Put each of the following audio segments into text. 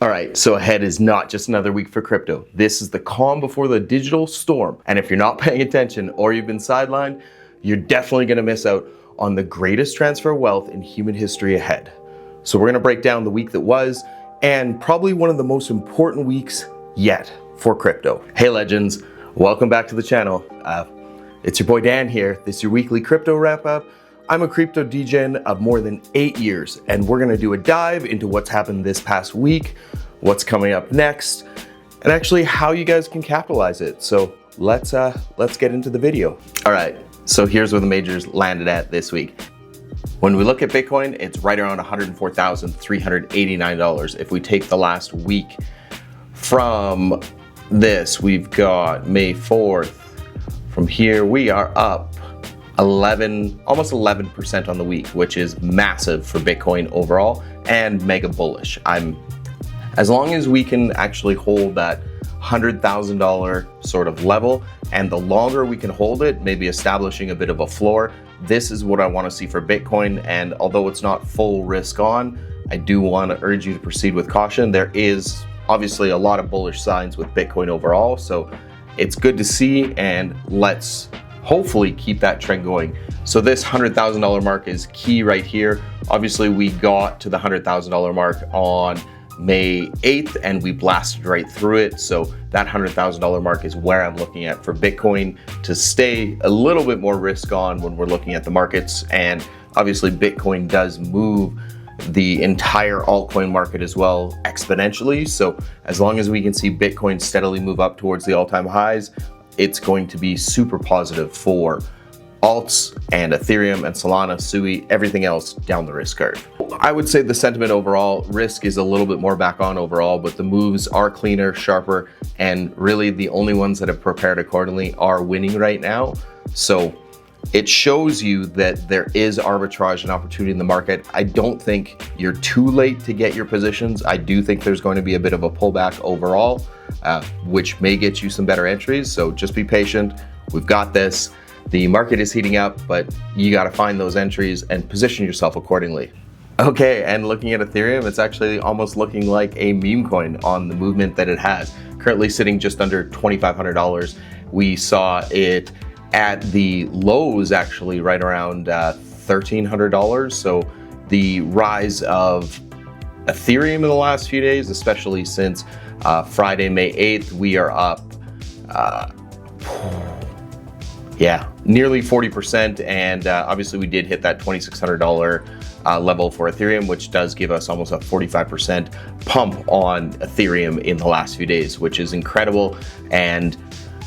All right, so ahead is not just another week for crypto. This is the calm before the digital storm. And if you're not paying attention or you've been sidelined, you're definitely gonna miss out on the greatest transfer of wealth in human history ahead. So we're gonna break down the week that was, and probably one of the most important weeks yet for crypto. Hey legends, welcome back to the channel. It's your boy Dan here. This is your weekly crypto wrap up. I'm a crypto degen of more than 8 years, and we're gonna do a dive into what's happened this past week, what's coming up next, and actually how you guys can capitalize it. So let's get into the video. All right, so here's where the majors landed at this week. When we look at Bitcoin, it's right around $104,389. If we take the last week from this, we've got May 4th. From here, we are up almost 11% on the week, which is massive for Bitcoin overall and mega bullish. As long as we can actually hold that $100,000 sort of level, and the longer we can hold it, maybe establishing a bit of a floor, this is what I want to see for Bitcoin. And although it's not full risk on, I do want to urge you to proceed with caution. There is obviously a lot of bullish signs with Bitcoin overall, so it's good to see, and let's hopefully keep that trend going. So this $100,000 mark is key right here. Obviously we got to the $100,000 mark on May 8th and we blasted right through it. So that $100,000 mark is where I'm looking at for Bitcoin to stay a little bit more risk on when we're looking at the markets. And obviously Bitcoin does move the entire altcoin market as well exponentially. So as long as we can see Bitcoin steadily move up towards the all-time highs, it's going to be super positive for alts and Ethereum and Solana, SUI, everything else down the risk curve. I would say the sentiment overall, risk is a little bit more back on overall, but the moves are cleaner, sharper, and really the only ones that have prepared accordingly are winning right now. So it shows you that there is arbitrage and opportunity in the market. I don't think you're too late to get your positions. I do think there's going to be a bit of a pullback overall, which may get you some better entries. So just be patient. We've got this. The market is heating up, but you got to find those entries and position yourself accordingly. Okay, and looking at Ethereum, it's actually almost looking like a meme coin on the movement that it has. Currently sitting just under $2,500. We saw it at the lows actually right around $1,300. So the rise of Ethereum in the last few days, especially since Friday, May 8th, we are up, nearly 40%. And obviously we did hit that $2,600 level for Ethereum, which does give us almost a 45% pump on Ethereum in the last few days, which is incredible. And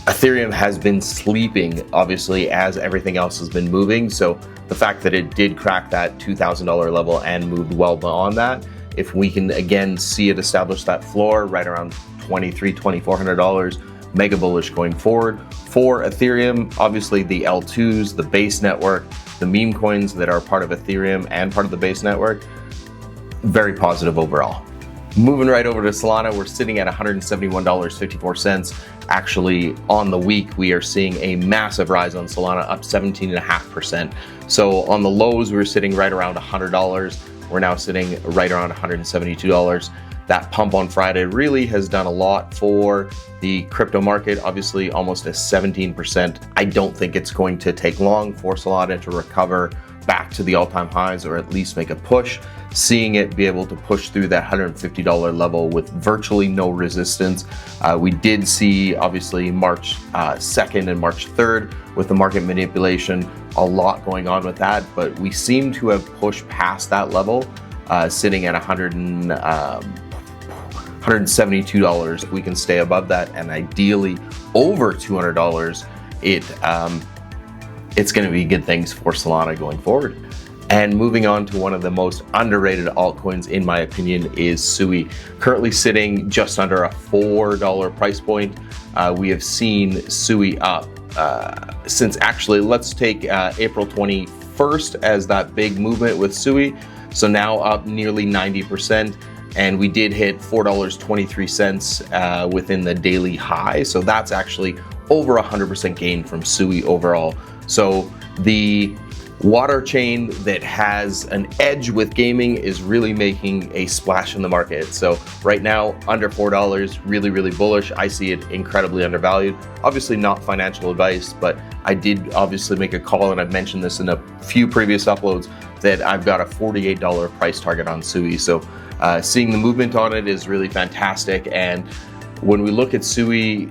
Ethereum has been sleeping, obviously, as everything else has been moving. So the fact that it did crack that $2,000 level and moved well beyond that, if we can again see it establish that floor right around $2,300, $2,400, mega bullish going forward. For Ethereum, obviously the L2s, the base network, the meme coins that are part of Ethereum and part of the base network, very positive overall. Moving right over to Solana, we're sitting at $171.54. Actually, on the week, we are seeing a massive rise on Solana, up 17.5%. So on the lows, we were sitting right around $100. We're now sitting right around $172. That pump on Friday really has done a lot for the crypto market, obviously almost a 17%. I don't think it's going to take long for Solana to recover back to the all-time highs, or at least make a push. Seeing it be able to push through that $150 level with virtually no resistance. We did see obviously March 2nd and March 3rd with the market manipulation, a lot going on with that, but we seem to have pushed past that level, sitting at $172. If we can stay above that and ideally over $200, it's going to be good things for Solana going forward. And moving on to one of the most underrated altcoins, in my opinion, is SUI. Currently sitting just under a $4 price point. We have seen SUI up since actually, let's take April 21st as that big movement with SUI. So now up nearly 90%. And we did hit $4.23 within the daily high. So that's actually over 100% gain from SUI overall. So the water chain that has an edge with gaming is really making a splash in the market. So right now, under $4, really, really bullish. I see it incredibly undervalued. Obviously not financial advice, but I did obviously make a call, and I've mentioned this in a few previous uploads, that I've got a $48 price target on SUI. So seeing the movement on it is really fantastic. And when we look at SUI,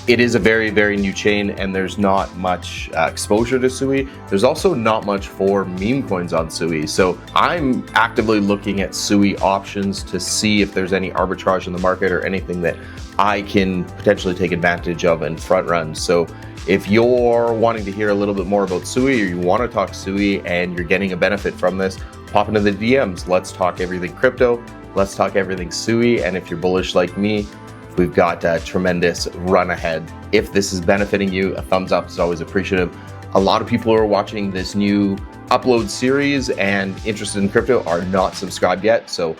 it is a very, very new chain, and there's not much exposure to SUI. There's also not much for meme coins on SUI. So I'm actively looking at SUI options to see if there's any arbitrage in the market or anything that I can potentially take advantage of and front run. So if you're wanting to hear a little bit more about SUI, or you want to talk SUI and you're getting a benefit from this, pop into the DMs. Let's talk everything crypto. Let's talk everything SUI. And if you're bullish like me, we've got a tremendous run ahead. If this is benefiting you, a thumbs up is always appreciative. A lot of people who are watching this new upload series and interested in crypto are not subscribed yet. So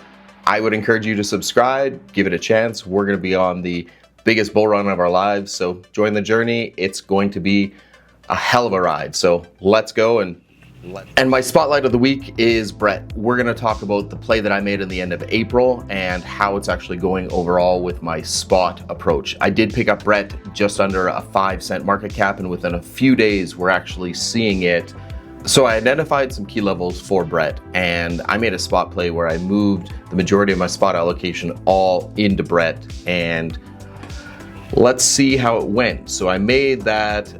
I would encourage you to subscribe, give it a chance. We're going to be on the biggest bull run of our lives. So join the journey. It's going to be a hell of a ride. So let's go. And my spotlight of the week is Brett. We're going to talk about the play that I made in the end of April and how it's actually going overall with my spot approach. I did pick up Brett just under a 5-cent market cap, and within a few days, we're actually seeing it. So I identified some key levels for Brett, and I made a spot play where I moved the majority of my spot allocation all into Brett, and let's see how it went. So I made that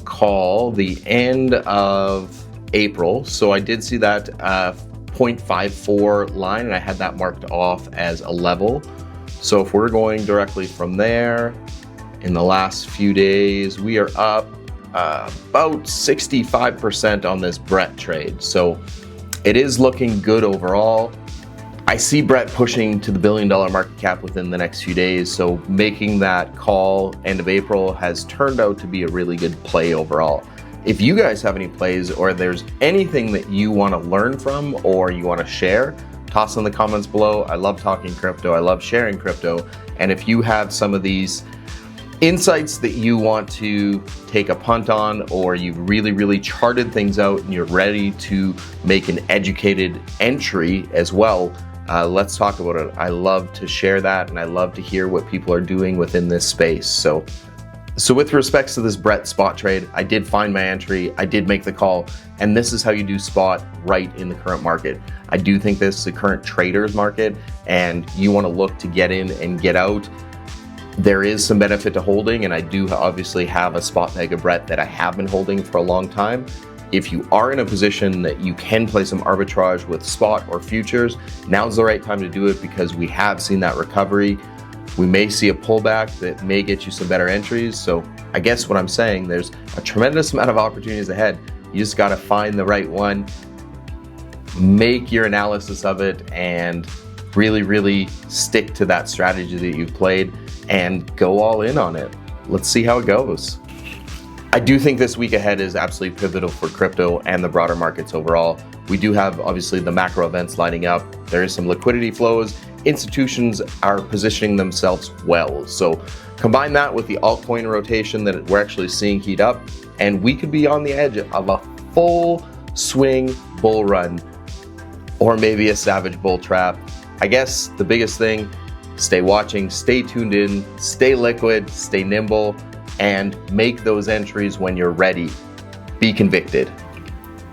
call the end of April. So I did see that 0.54 line, and I had that marked off as a level. So if we're going directly from there, in the last few days, we are up about 65% on this Brett trade. So it is looking good overall. I see Brett pushing to the $1 billion market cap within the next few days. So making that call end of April has turned out to be a really good play overall. If you guys have any plays, or there's anything that you want to learn from or you want to share, toss in the comments below. I love talking crypto. I love sharing crypto. And if you have some of these insights that you want to take a punt on, or you've really, really charted things out and you're ready to make an educated entry as well, let's talk about it. I love to share that, and I love to hear what people are doing within this space. So with respects to this Brett spot trade, I did find my entry, I did make the call, and this is how you do spot right in the current market. I do think this is the current trader's market, and you want to look to get in and get out. There is some benefit to holding, and I do obviously have a spot peg of Brett that I have been holding for a long time. If you are in a position that you can play some arbitrage with spot or futures, now's the right time to do it, because we have seen that recovery. We may see a pullback that may get you some better entries. So I guess what I'm saying, there's a tremendous amount of opportunities ahead. You just got to find the right one, make your analysis of it, and really, really stick to that strategy that you've played and go all in on it. Let's see how it goes. I do think this week ahead is absolutely pivotal for crypto and the broader markets overall. We do have obviously the macro events lining up. There is some liquidity flows. Institutions are positioning themselves well. So combine that with the altcoin rotation that we're actually seeing heat up, and we could be on the edge of a full swing bull run, or maybe a savage bull trap. I guess the biggest thing, stay watching, stay tuned in, stay liquid, stay nimble, and make those entries when you're ready. Be convicted.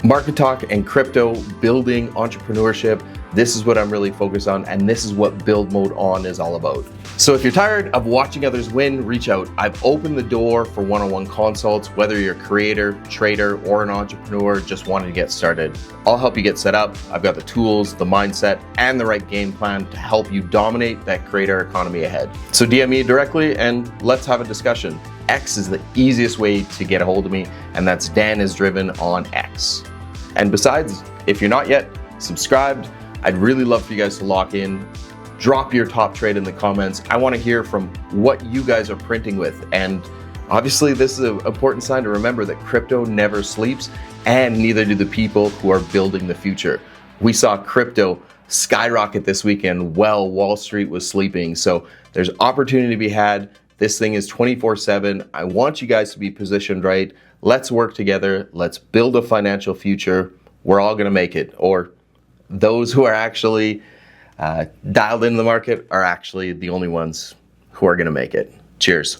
Market talk and crypto, building entrepreneurship, this is what I'm really focused on, and this is what Build Mode On is all about. So if you're tired of watching others win, reach out. I've opened the door for one-on-one consults, whether you're a creator, trader, or an entrepreneur just wanting to get started. I'll help you get set up. I've got the tools, the mindset, and the right game plan to help you dominate that creator economy ahead. So DM me directly and let's have a discussion. X is the easiest way to get a hold of me, and that's Dan is Driven on X. And besides, if you're not yet subscribed, I'd really love for you guys to lock in. Drop your top trade in the comments. I want to hear from what you guys are printing with. And obviously, this is an important sign to remember that crypto never sleeps, and neither do the people who are building the future. We saw crypto skyrocket this weekend while Wall Street was sleeping. So there's opportunity to be had. This thing is 24/7. I want you guys to be positioned right. Let's work together. Let's build a financial future. We're all going to make it. Or those who are actually dialed into the market are actually the only ones who are going to make it. Cheers.